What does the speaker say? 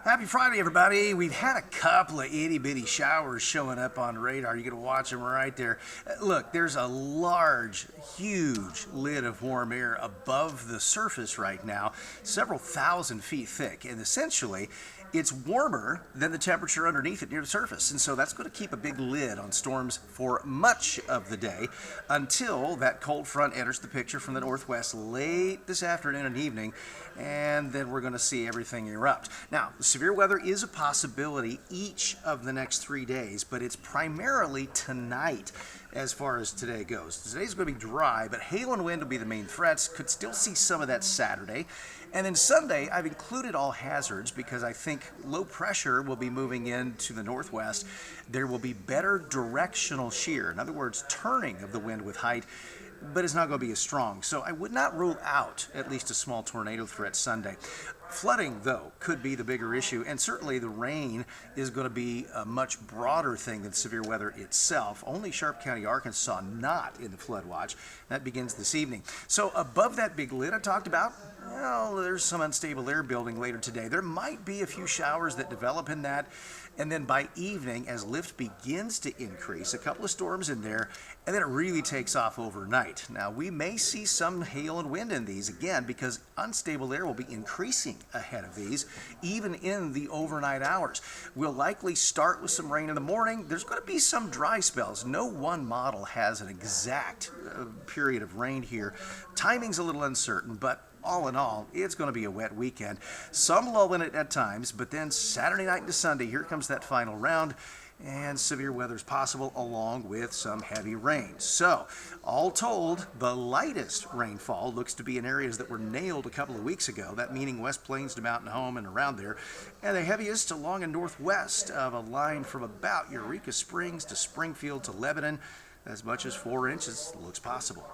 Happy Friday, everybody. We've had a couple of itty-bitty showers showing up on radar. You're going to watch them right there. Look, there's a large, huge lid of warm air above the surface right now, several thousand feet thick, and essentially it's warmer than the temperature underneath it near the surface. And so that's going to keep a big lid on storms for much of the day until that cold front enters the picture from the northwest late this afternoon and evening, and then we're going to see everything erupt. Now, severe weather is a possibility each of the next 3 days, but it's primarily tonight as far as today goes. Today's going to be dry, but hail and wind will be the main threats. Could still see some of that Saturday. And then Sunday, I've included all hazards because I think low pressure will be moving into the northwest. There will be better directional shear, in other words, turning of the wind with height, but it's not going to be as strong. So I would not rule out at least a small tornado threat Sunday. Flooding, though, could be the bigger issue, and certainly the rain is going to be a much broader thing than severe weather itself. Only Sharp County, Arkansas, not in the flood watch. That begins this evening. So above that big lid I talked about, well, there's some unstable air building later today. There might be a few showers that develop in that, and then by evening, as lift begins to increase, a couple of storms in there, and then it really takes off overnight. Now, we may see some hail and wind in these again because unstable air will be increasing ahead of these, even in the overnight hours. We'll likely start with some rain in the morning. There's going to be some dry spells. No one model has an exact period of rain here. Timing's a little uncertain, but all in all, it's going to be a wet weekend. Some lull in it at times, but then Saturday night into Sunday, here comes that final round, and severe weather is possible along with some heavy rain. So, all told, the lightest rainfall looks to be in areas that were nailed a couple of weeks ago, that meaning West Plains to Mountain Home and around there, and the heaviest along and northwest of a line from about Eureka Springs to Springfield to Lebanon. As much as 4 inches looks possible.